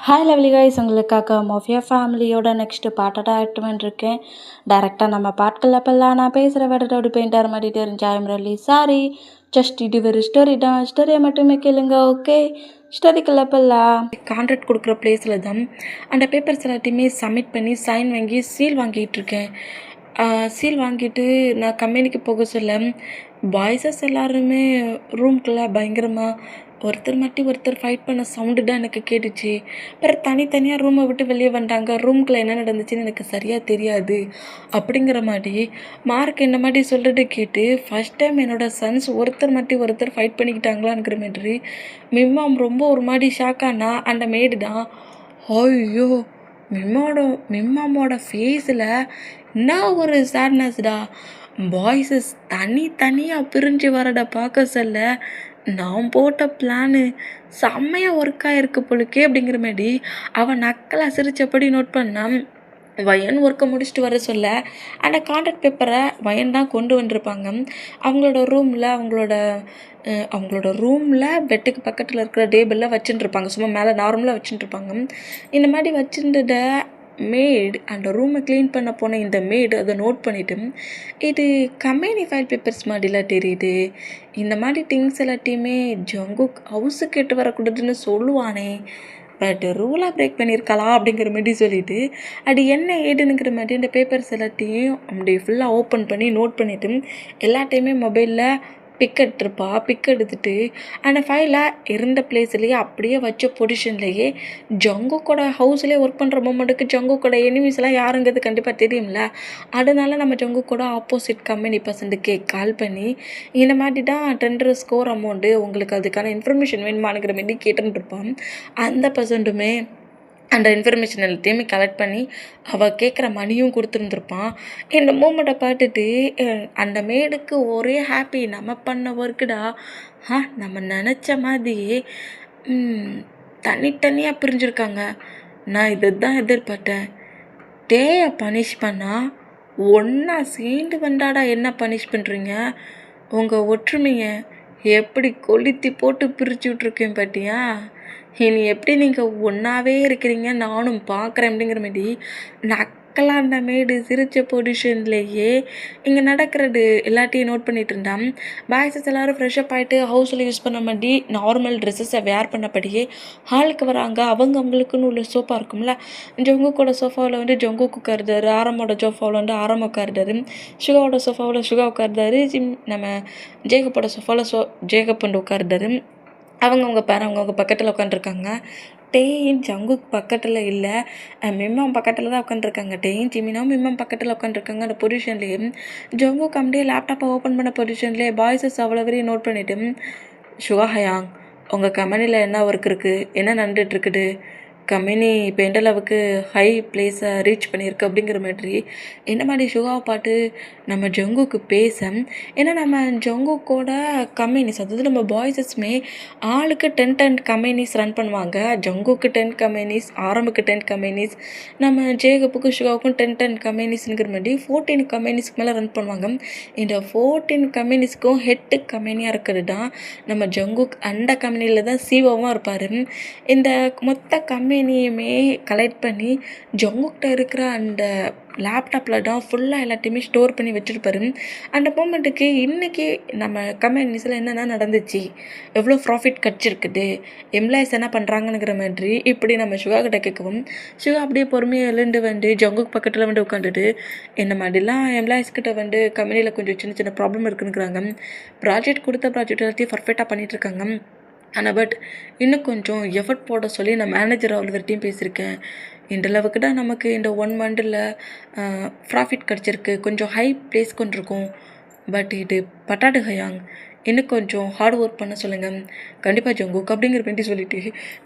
Hi lovely guys, உங்களுக்காக mafia ஃபேமிலியோட next பாட்டோட ஆக்டிவ்மெண்ட் இருக்கேன். டேரெக்டாக நம்ம பாட்களில் போகலாம். நான் பேசுகிற வேர்டோட அப்படி பெயிண்டர் மாதிரி தெரிஞ்ச ஐம் ரியலி சாரி. ஜஸ்ட் இது ஒரு ஸ்டோரி தான், ஸ்டோரியை மட்டுமே கேளுங்க. ஓகே, ஸ்டோரிக்குள்ளே போகலாம். கான்ட்ராக்ட் கொடுக்குற பிளேஸில் தான் அந்த பேப்பர்ஸ் எல்லாத்தையுமே சப்மிட் பண்ணி சைன் வாங்கி சீல் வாங்கிட்டு இருக்கேன். சீல் வாங்கிட்டு நான் கம்பெனிக்கு போக சொல்ல பாய்ஸஸ் எல்லாருமே ரூம்குள்ளே பயங்கரமாக ஒருத்தர் மாட்டி ஒருத்தர் ஃபைட் பண்ண சவுண்டு தான் எனக்கு கேட்டுச்சு. அப்புறம் தனித்தனியாக ரூமை விட்டு வெளியே வந்துட்டாங்க. ரூம்குள்ளே என்ன நடந்துச்சுன்னு எனக்கு சரியாக தெரியாது. அப்படிங்கிற மாதிரி மார்க் என்ன மாதிரி சொல்கிறது கேட்டு ஃபஸ்ட் டைம் என்னோடய சன்ஸ் ஒருத்தர் மாட்டி ஒருத்தர் ஃபைட் பண்ணிக்கிட்டாங்களாங்கிற மாதிரி மிம்மாம் ரொம்ப ஒரு மாதிரி ஷாக்கானா அந்த மேடு தான். ஐயோ, மிம்மாமோட ஃபேஸில் என்ன ஒரு சேட்னஸ்டா. பாய்ஸஸ் தனித்தனியாக பிரிஞ்சு வரட பார்க்க சொல்ல நான் போட்ட பிளானு செம்மையாக ஒர்க் ஆகிருக்கு பொழுக்கே அப்படிங்கிற மாதிரி அவன் நக்கலாக சிரித்தபடி நோட் பண்ணான். வயன் ஒர்க்கை முடிச்சுட்டு வர சொல்ல அந்த கான்ட்ராக்ட் பேப்பரை வயன் தான் கொண்டு வந்திருப்பாங்க. அவங்களோட ரூமில் பெட்டுக்கு பக்கத்தில் இருக்கிற டேபிளில் வச்சுட்டுருப்பாங்க. சும்மா மேலே நார்மலாக வச்சுட்டுருப்பாங்க. இந்த மாதிரி வச்சுருந்த மேடு அந்த ரூமை க்ளீன் பண்ண போன இந்த மேடு அதை நோட் பண்ணிவிட்டு இது கம்பெனி ஃபைல் பேப்பர்ஸ் மாதிரிலாம் தெரியுது. இந்த மாதிரி திங்ஸ் எல்லாத்தையுமே ஜங்குக் ஹவுஸுக்கு எட்டு வரக்கூடாதுன்னு சொல்லுவானே, பட் ரூலாக பிரேக் பண்ணியிருக்கலாம் அப்படிங்கிற மாதிரி சொல்லிவிட்டு அது என்ன ஏடுங்கிற மாதிரி அந்த பேப்பர்ஸ் எல்லாத்தையும் அப்படி ஃபுல்லாக ஓப்பன் பண்ணி நோட் பண்ணிவிட்டு எல்லாத்தையுமே மொபைலில் பிக் எடுத்துட்டு அந்த ஃபைலை இருந்த பிளேஸ்லேயே அப்படியே வச்ச பொசிஷன்லேயே ஜங்குக்கோட ஹவுஸ்லேயே ஒர்க் பண்ணுற மூமெண்ட்டுக்கு ஜங்குக்கோட எனிமீஸ்லாம் யாருங்கிறது கண்டிப்பாக தெரியும்ல. அதனால நம்ம ஜங்குக்கோட ஆப்போசிட் கம்பெனி பர்சன்ட்டுக்கு கால் பண்ணி இந்த மாதிரி தான் டெண்டர் ஸ்கோர் அமௌண்ட்டு உங்களுக்கு அதுக்கான இன்ஃபர்மேஷன் வேணுமானுங்கிற மாதிரி கேட்டுருப்பான். அந்த பர்சன்ட்டுமே அந்த இன்ஃபர்மேஷன் எல்லாத்தையுமே கலெக்ட் பண்ணி அவள் கேட்குற மணியும் கொடுத்துருந்துருப்பான். இந்த மூமெண்ட்டை பார்த்துட்டு அந்த மேடுக்கு ஒரே ஹாப்பி. நம்ம பண்ண ஒர்க்குடா, நம்ம நினச்ச மாதிரியே தனித்தனியாக பிரிஞ்சுருக்காங்க. நான் இதை தான் எதிர்பார்த்தேன். டேயை பனிஷ் பண்ணால் ஒன்றா சேர்ந்து வந்தாடா என்ன பனிஷ் பண்ணுறீங்க? உங்கள் ஒற்றுமையை எப்படி கொளுத்தி போட்டு பிரித்து விட்ருக்கேன் பார்த்தியா? இனி எப்படி நீங்கள் ஒன்றாவே இருக்கிறீங்க நானும் பார்க்குறேன் அப்படிங்கிற மாதிரி நக்கலாக அந்த மேடு சிரித்த பொசிஷன்லேயே இங்கே நடக்கிறது எல்லாத்தையும் நோட் பண்ணிகிட்டு இருந்தான். பாய்ஸஸ் எல்லோரும் ஃப்ரெஷ்அப் ஆகிட்டு ஹவுஸில் யூஸ் பண்ண மாதிரி நார்மல் ட்ரெஸ்ஸஸை வேர் பண்ணபடியே ஹாலுக்கு வராங்க. அவங்களுக்குன்னு உள்ள சோஃபா இருக்கும்ல, ஜங்குக்கோட சோஃபாவில் வந்து ஜங்குக்கு உட்காருதாரு, ஆரமோட சோஃபாவில் வந்து ஆரம் உட்காருதாரு, சுகாவோட சோஃபாவில் சுகா உட்காருதாரு, நம்ம ஜேகப்போட சோஃபாவில் ஜேகப் வந்து உட்காருதாரு. அவங்கவுங்க பக்கத்தில் உட்காந்துருக்காங்க. டேயும் ஜங்குக்கு பக்கத்தில் இல்லை, மிம்மாம் பக்கத்தில் தான் உட்காந்துருக்காங்க. டேயும் ஜிமினாவும் மிம்மாம் பக்கத்தில் உட்காந்துருக்காங்க. அந்த பொசிஷன்லேயே ஜங்குக்கு அப்படியே லேப்டாப்பை ஓப்பன் பண்ண பொசிஷன்லேயே பாய்ஸஸ் அவ்வளோ வரையும் நோட் பண்ணிவிட்டு, சுகா ஹயாங், உங்கள் கம்பெனியில் என்ன ஒர்க் இருக்குது, என்ன நடந்துகிட்ருக்குது, கம்பெனி இப்போ எந்த அளவுக்கு ஹை பிளேஸை ரீச் பண்ணியிருக்கு அப்படிங்கிற மாதிரி என்ன மாதிரி சுகாவை பாட்டு நம்ம ஜங்குக்கு பேச, ஏன்னா நம்ம ஜங்குக்கோட கம்பெனிஸ், அதாவது நம்ம பாய்ஸஸ்மே ஆளுக்கு 10 கம்பெனிஸ் ரன் பண்ணுவாங்க. ஜங்குக்கு 10 கம்பெனிஸ், ஆரம்புக்கு 10 கம்பெனிஸ், நம்ம ஜேகப்புக்கும் சுகாவுக்கும் 10 கம்பெனிஸ்ங்கிற மாதிரி 14 கம்பெனிஸ்க்கு மேலே ரன் பண்ணுவாங்க. இந்த 14 கம்பெனிஸ்க்கும் ஹெட்டு கம்பெனியாக இருக்கிறது தான் நம்ம ஜங்குக். அந்த கம்பெனியில் தான் சிஓவாக இருப்பார். இந்த மொத்த கம்பெனியுமே கலெக்ட் பண்ணி ஜங்குக்கிட்ட இருக்கிற அந்த லேப்டாப்பில் தான் ஃபுல்லாக எல்லாத்தையுமே ஸ்டோர் பண்ணி வச்சுருப்பாரு. அந்த மூமெண்ட்டுக்கு இன்றைக்கி நம்ம கம்பெனிஸில் என்னென்ன நடந்துச்சு, எவ்வளோ ப்ராஃபிட் கிடச்சிருக்குது, எம்ப்ளாயிஸ் என்ன பண்ணுறாங்கங்கிற மாதிரி இப்படி நம்ம சுகா கிட்ட கேட்கவும், சுகா அப்படியே பொறுமையாக எழுந்து வந்து ஜங்குக்கு பக்கத்தில் வந்து உட்காந்துட்டு இந்த மாதிரிலாம் எம்ப்ளாயிஸ்கிட்ட வந்து கம்பெனியில் கொஞ்சம் சின்ன சின்ன ப்ராப்ளம் இருக்குங்கிறாங்க. கொடுத்த ப்ராஜெக்ட் எல்லாத்தையும் பர்ஃபெக்டாக பண்ணிகிட்ருக்காங்க. ஆனால் பட் இன்னும் கொஞ்சம் எஃபர்ட் போட சொல்லி நான் மேனேஜர் அவ்வளோவர்ட்டையும் பேசியிருக்கேன். இந்த அளவுக்கு தான் நமக்கு இந்த 1 மந்தில் ப்ராஃபிட் கிடச்சிருக்கு, கொஞ்சம் ஹை ப்ளேஸ் கொண்டிருக்கும். பட் இது பட்டாடு ஹயாங், இன்னும் கொஞ்சம் ஹார்ட் ஒர்க் பண்ண சொல்லுங்கள். கண்டிப்பாக ஜங்குக் அப்படிங்கிற மாதிரி சொல்லிவிட்டு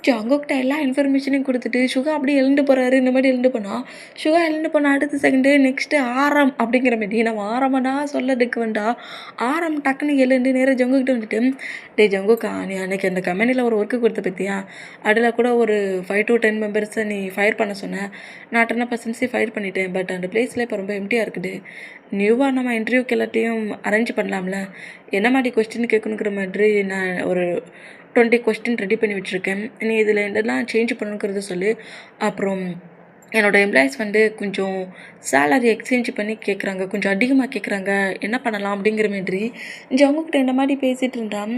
ஜங்குக்கிட்ட எல்லா இன்ஃபர்மேஷனையும் கொடுத்துட்டு சுகா அப்படியே எழுந்து போகிறாரு. இந்த மாதிரி எழுந்து போனால் சுகா எழுந்து போனால் அடுத்த செகண்டு நெக்ஸ்ட்டு ஆரம் அப்படிங்கிற மாதிரி நம்ம ஆரம்பனா சொல்லதுக்கு வேண்டாம். ஆரம் டக்குன்னு எழுந்து நேராக ஜங்குக்கிட்ட வந்துட்டு, டே ஜங்குக்கா, நீ அன்றைக்கி அந்த கம்பெனியில் ஒரு ஒர்க்கு கொடுத்த பற்றியா, அதில் கூட ஒரு 5 to 10 மெம்பர்ஸை நீ ஃபயர் பண்ண சொன்னேன். நான் 10% ஃபயர் பண்ணிட்டேன். பட் அந்த பிளேஸில் இப்போ ரொம்ப எம்டியாக இருக்குது. நியூவாக நம்ம இன்டர்வியூக்கு எல்லாத்தையும் அரேஞ்ச் பண்ணலாம்ல, என்ன மாதிரி கொஸ்டின் கேட்கணுங்கிற மாதிரி நான் ஒரு 20 கொஸ்டின் ரெடி பண்ணி வச்சுருக்கேன். நீ இதில் என்னெல்லாம் சேஞ்ச் பண்ணணுங்கிறத சொல்லு. அப்புறம் என்னோடய எம்ப்ளாயீஸ் கொஞ்சம் சேலரி எக்ஸ்சேஞ்ச் பண்ணி கேட்குறாங்க, கொஞ்சம் அதிகமாக கேட்குறாங்க, என்ன பண்ணலாம் அப்படிங்கிற மாதிரி ஜங்குக்கிட்ட இந்த மாதிரி பேசிகிட்டு இருந்தான்.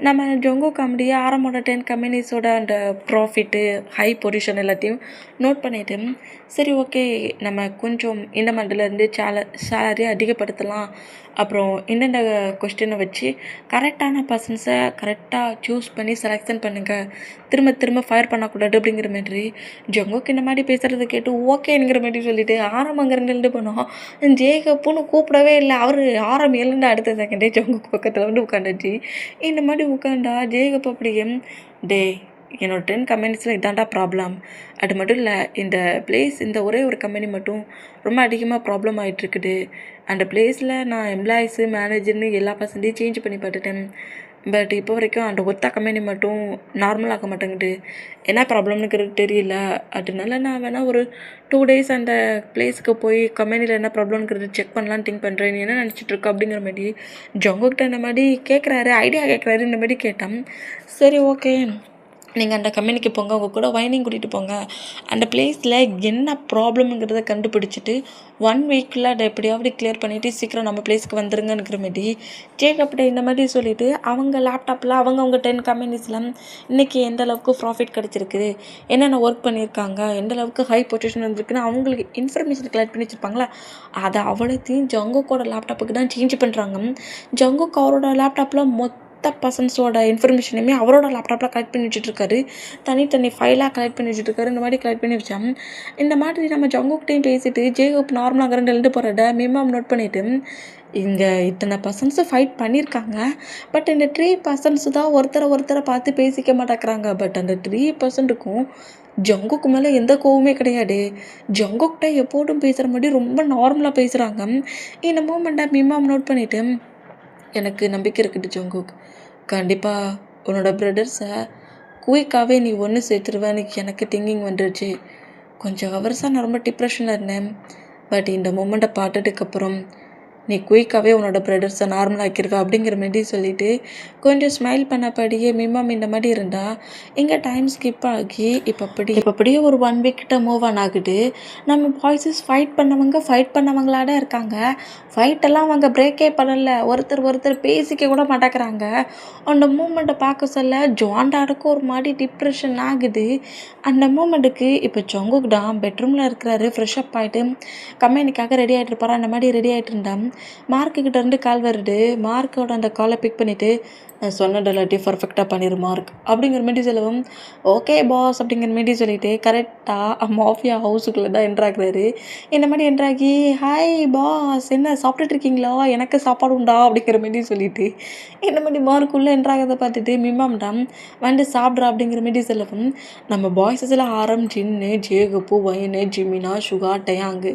நம்ம ஜங்கு காமெடியை ஆரம்போட 10 கம்பெனிஸோட அந்த ப்ராஃபிட்டு, ஹை பொசிஷன் எல்லாத்தையும் நோட் பண்ணிவிட்டு, சரி ஓகே நம்ம கொஞ்சம் இந்த மந்த்லேருந்து சேலரியை அதிகப்படுத்தலாம், அப்புறம் இந்தந்த கொஸ்டினை வச்சு கரெக்டான பர்சன்ஸை கரெக்டாக சூஸ் பண்ணி செலெக்ஷன் பண்ணுங்கள், திரும்ப திரும்ப ஃபயர் பண்ணக்கூடாது அப்படிங்கிற மாதிரி ஜங்குக்கு இந்த மாதிரி பேசுகிறத கேட்டு ஓகேங்கிற மாதிரி சொல்லிவிட்டு ஆரம்பங்கிறங்கிட்டு போனோம். ஜேகப்புன்னு கூப்பிடவே இல்லை. அவர் ஆரம் எழுந்து அடுத்த செகண்டே ஜங்குக்கு பக்கத்தில் உட்காந்துச்சு. இந்த மாதிரி உட்காந்தா ஜேகப் அப்படியே டே என்னோட 10 கம்பெனிஸில் இதாண்டா ப்ராப்ளம், அது மட்டும் இல்லை இந்த பிளேஸ் இந்த ஒரே ஒரு கம்பெனி மட்டும் ரொம்ப அதிகமாக ப்ராப்ளம் ஆகிட்டுருக்குது, அந்த பிளேஸில் நான் எம்ப்ளாயீஸு மேனேஜர்னு எல்லா பர்சன்டேஜ் சேஞ்ச் பண்ணி பார்த்துட்டேன், பட் இப்போ வரைக்கும் அந்த ஒத்த கம்பெனி மட்டும் நார்மல் ஆக மாட்டேங்குது, என்ன ப்ராப்ளம்னுங்கிறது தெரியல, அதனால நான் வேணால் ஒரு 2 டேஸ் அந்த பிளேஸுக்கு போய் கம்பெனியில் என்ன ப்ராப்ளம்ங்கிறது செக் பண்ணலான்னு திங்க் பண்ணுறேன், நீ என்ன நினச்சிட்டு இருக்க அப்படிங்கிற மாதிரி ஜங்குக்கிட்ட இந்த மாதிரி கேட்குறாரு, ஐடியா கேட்குறாரு. இந்த மாதிரி கேட்டேன். சரி ஓகே நீங்கள் அந்த கம்பெனிக்கு போங்க, உங்கள் கூட வைனிங் கூட்டிகிட்டு போங்க, அந்த பிளேஸில் என்ன ப்ராப்ளம்ங்கிறத கண்டுபிடிச்சிட்டு 1 வீக்கில் அதை எப்படியாவது கிளியர் பண்ணிவிட்டு சீக்கிரம் நம்ம பிளேஸ்க்கு வந்துருங்கிற மாதிரி ஜேகப்ட இந்த மாதிரி சொல்லிவிட்டு அவங்க லேப்டாப்பில் அவங்க 10 கம்பெனிஸில் இன்றைக்கி எந்த அளவுக்கு ப்ராஃபிட் கிடச்சிருக்கு, என்னென்ன ஒர்க் பண்ணியிருக்காங்க, எந்த அளவுக்கு ஹை பொசிஷன் வந்துருக்குன்னு அவங்களுக்கு இன்ஃபர்மேஷன் கலெக்ட் பண்ணி வச்சுருப்பாங்களா, அதை அவ்வளோத்தையும் ஜங்குக்கோட லேப்டாப்புக்கு தான் சேஞ்ச் பண்ணுறாங்க. ஜங்குக்கு அவரோட லேப்டாப்பில் பர்சன்ஸோட இன்ஃபர்மேஷனையுமே அவரோட லேப்டாப்பில் கலெக்ட் பண்ணி வச்சுட்ருக்காரு, தனி ஃபைலாக கலெக்ட் பண்ணி வச்சுட்ருக்காரு. இந்த மாதிரி கலெக்ட் பண்ணி வச்சேன். இந்த மாதிரி நம்ம ஜங்குக்கிட்டையும் பேசிட்டு ஜேகப் நார்மலாக எழுந்து போகிறத மிமாம் நோட் பண்ணிவிட்டு, இங்கே இத்தனை பர்சன்ஸு ஃபைட் பண்ணியிருக்காங்க, பட் இந்த 3% தான் ஒருத்தரை பார்த்து பேசிக்க மாட்டேங்கிறாங்க, பட் அந்த 3%க்கும் ஜங்குக்கு மேலே எந்த கோவமே கிடையாது, ஜங்குக்கிட்ட எப்போதும் பேசுகிற மாதிரி ரொம்ப நார்மலாக பேசுகிறாங்க. இந்த மூமெண்ட்டை மிமாம் நோட் பண்ணிவிட்டு, எனக்கு நம்பிக்கை இருக்குது ஜங்குக், கண்டிப்பாக உன்னோட பிரதர்ஸை குயிக்காகவே நீ ஒன்று சேர்த்துருவேன்னு எனக்கு திங்கிங் வந்துடுச்சு, கொஞ்சம் ஹவர்ஸாக நான் ரொம்ப டிப்ரெஷனில் இருந்தேன், பட் இந்த மூமெண்ட்டை பார்த்ததுக்கப்புறம் நீ குயிக்காகவே உன்னோட பிரதர்ஸை நார்மல் ஆக்கிடுவ அப்படிங்கிற மாதிரி சொல்லிவிட்டு கொஞ்சம் ஸ்மைல் பண்ணப்படியே மிமாம் இந்த மாதிரி இருந்தால் இங்கே டைம் ஸ்கிப் ஆகி இப்போ அப்படியே ஒரு 1 வீக்கிட்ட மூவ் ஆன் ஆகுது. நம்ம பாய்ஸஸ் ஃபைட் பண்ணவங்களாக தான் இருக்காங்க, ஃபைட்டெல்லாம் அவங்க பிரேக்கே பண்ணலை, ஒருத்தர் பேசிக்க கூட மாட்டேங்கிறாங்க. அந்த மூமெண்ட்டை பார்க்க சொல்ல ஜாண்டாடுக்கும் ஒரு மாதிரி டிப்ரெஷன் ஆகுது. அந்த மூமெண்ட்டுக்கு இப்போ ஜங்குக் தான் பெட்ரூமில் இருக்கிறாரு, ஃப்ரெஷ்அப் ஆகிட்டு கம்பெனிக்காக ரெடி ஆகிட்டு இருப்பார். அந்த மாதிரி ரெடி ஆகிட்டு இருந்தான். மார்க்குக்கிட்ட இருந்து கால் வருது. மார்க்கோட அந்த காலை பிக் பண்ணிவிட்டு சொன்னது எல்லாத்தையும் பர்ஃபெக்டாக பண்ணிடு மார்க் அப்படிங்கிற மாதிரி சொல்லவும் ஓகே பாஸ் அப்படிங்கிற மாதிரி சொல்லிவிட்டு கரெக்டாக மாஃபியா ஹவுஸுக்குள்ளே தான் என்ட்ராகிறாரு. இந்த மாதிரி என்ட்ராகி ஹாய் பாஸ் என்ன சாப்பிட்டுட்டு இருக்கீங்களா, எனக்கு சாப்பாடு உண்டா அப்படிங்கிற மாதிரி சொல்லிவிட்டு இந்த மாதிரி மார்க்குள்ளே என்ட்ராகிறத பார்த்துட்டு மிமாம்டாம் சாப்பிட்றா அப்படிங்கிற மாதிரி சொல்லவும் நம்ம பாய்ஸஸில் ஆரம், ஜின்னு, ஜேகப்பு, வைனு, ஜிமினா, சுகா, டயாங்கு,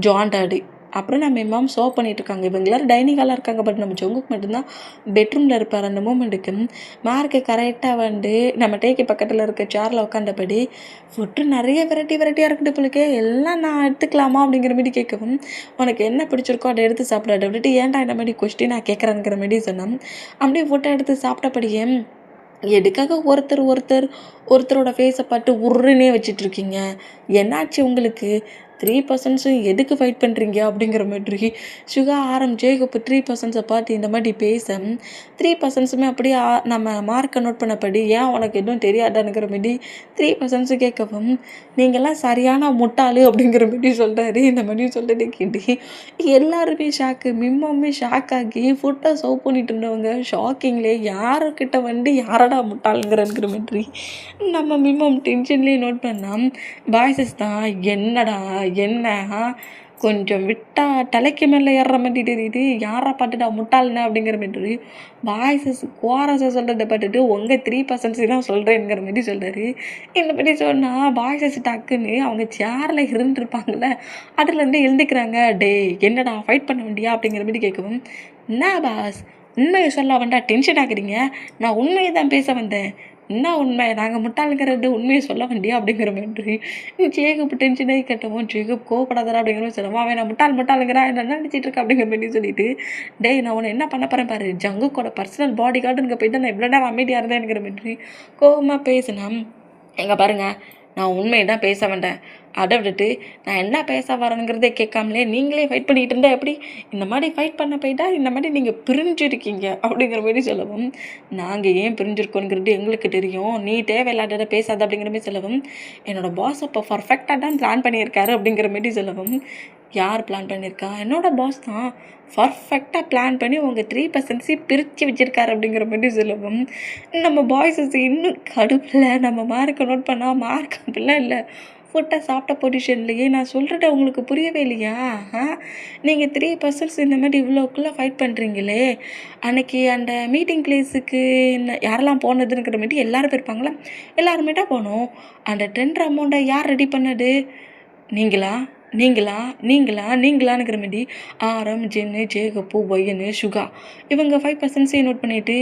ஜாண்டாடு, அப்புறம் நம்ம மிமாம் சர்வ் பண்ணிகிட்ருக்காங்க. இவங்க எல்லோரும் டைனிங் ஹாலாக இருக்காங்க, பட் நம்ம ஜங்குக் மட்டும்தான் பெட்ரூமில் இருப்பார். அந்த மூமெண்ட்டுக்கு மார்க்கு கரெக்டாக நம்ம டேக்கு பக்கத்தில் இருக்க சேரில் உட்காந்தபடி ஃபுட்டு நிறைய வெரைட்டியாக இருக்குது பிள்ளைக்கு, எல்லாம் நான் எடுத்துக்கலாமா அப்படிங்கிற மாதிரி கேட்கவும் உனக்கு என்ன பிடிச்சிருக்கோ அதை எடுத்து சாப்பிடாது அப்படின்ட்டு ஏன்டா இந்த மாதிரி கொஸ்டின் நான் கேட்குறேங்கிற மாதிரி சொன்னேன். அப்படியே ஃபுட்டை எடுத்து சாப்பிட்டபடியே எதுக்காக ஒருத்தரோட ஃபேஸை பார்த்து உருன்னே வச்சிட்ருக்கீங்க, என்னாச்சு உங்களுக்கு, 3% எதுக்கு ஃபைட் பண்ணுறீங்க அப்படிங்கிற மாதிரி சுகா ஆரம் ஜேகப்பு 3%-ஐ பார்த்து இந்த மாதிரி பேச 3%-மே அப்படியே நம்ம மார்க்கை நோட் பண்ணபடி ஏன் உனக்கு எதுவும் தெரியாதானுங்கிற மாதிரி 3% கேட்கவும் நீங்கள்லாம் சரியான முட்டாளு அப்படிங்கிற மாதிரி சொல்கிறாரு. இந்த மாதிரி சொல்லிட்டு கேட்டு எல்லாருமே ஷாக்கு, மிம்மாமே ஷாக் ஆகி ஃபுட்டை சர்வ் பண்ணிட்டு இருந்தவங்க ஷாக்கிங்லேயே யாருக்கிட்ட யாரடா முட்டாளுங்கிற மாதிரி நம்ம மிம்மம் டென்ஷன்லேயே நோட் பண்ணால் பாய்ஸஸ் தான் என்னடா என்ன கொஞ்சம் விட்டால் தலைக்கு மேலே ஏறுற மாதிரி தெரியுது, யாரை பார்த்துட்டா முட்டாள்னே அப்படிங்கிற மாதிரி பாய்ஸஸ் கோரஸை சொல்கிறத பார்த்துட்டு உங்கள் 3% தான் சொல்கிறேங்கிற மாதிரி சொல்கிறாரு. இந்த மாதிரி சொன்னால் பாய்ஸஸ் டக்குன்னு அவங்க சேரில் இருந்துருப்பாங்கள்ல அதுலேருந்து எழுந்துக்கிறாங்க. டே என்னடா ஃபைட் பண்ண வேண்டியா அப்படிங்கிற மாதிரி கேட்கவும் என்ன பாஸ் உண்மையை சொல்ல டென்ஷன் ஆகுறீங்க, நான் உண்மையை தான் பேச வந்தேன், என்ன உண்மை, நாங்கள் முட்டாளுங்கிறது உண்மையை சொல்ல வேண்டியா அப்படிங்கிற மாதிரி ஜேகப் டென்ஷன் ஆகி கட்டவும், ஜேகப் கோவப்படாதரா அப்படிங்கிற மாதிரி சொல்லவும், அவன் நான் முட்டாளுங்கிறான் என்ன நினச்சிட்டு இருக்கா அப்படிங்கிற மாதிரி சொல்லிட்டு, டேய் நான் உன்னை என்ன பண்ண போகிறேன் பாரு, ஜங்குக்கோட பர்சனல் பாடி கார்டுங்க போயிட்டு நான் இவ்வளோ நேரம் அமைதியாக இருந்தேன்ங்கிற மாதிரி கோவமாக பேசினா, எங்கே பாருங்க நான் உண்மையை தான் பேச வேண்டேன், அதை விட்டுட்டு நான் என்ன பேச வரேங்கிறதே கேட்காமலே நீங்களே ஃபைட் பண்ணிகிட்டு இருந்தா எப்படி, இந்த மாதிரி ஃபைட் பண்ண போயிட்டா இந்த மாதிரி நீங்கள் பிரிஞ்சிருக்கீங்க அப்படிங்கிற மாதிரி சொல்லவும், நாங்கள் ஏன் பிரிஞ்சிருக்கோங்கிறது எங்களுக்கு தெரியும், நீ தேவையில்லாத பேசாத அப்படிங்கிற மாதிரி சொல்லவும், என்னோடய பாஸ் அப்போ பர்ஃபெக்டாக தான் பிளான் பண்ணியிருக்காரு அப்படிங்கிற மாதிரி சொல்லவும், யார் பிளான் பண்ணியிருக்கா, என்னோட பாஸ் தான் பர்ஃபெக்டாக பிளான் பண்ணி உங்கள் 3% பிரித்து வச்சுருக்காரு அப்படிங்கிற மாதிரி சொல்லவும், நம்ம பாய்ஸஸ் இன்னும் கடுப்பில் நம்ம மார்க்கை நோட் பண்ணால் மார்க் அப்படிலாம் இல்லை, ஃபுட்டை சாப்பிட்ட பொசிஷன்லையே நான் சொல்கிறத உங்களுக்கு புரியவே இல்லையா? நீங்கள் 3% இந்த மாதிரி இவ்வளோக்குள்ளே ஃபைட் பண்ணுறீங்களே, அன்றைக்கி அந்த மீட்டிங் பிளேஸுக்கு யாரெல்லாம் போனதுங்கிற மாதிரி எல்லோரும் போயிருப்பாங்களா, எல்லாருமே தான் போனோம், அந்த டெண்டர் அமௌண்ட்டை யார் ரெடி பண்ணது, நீங்களா நீங்களா நீங்களா நீங்களானுங்கிற மாதிரி ஆரம், ஜென்னு, ஜேகப்பு, ஒய்யனு, சுகா இவங்க 5% நோட் பண்ணிவிட்டு,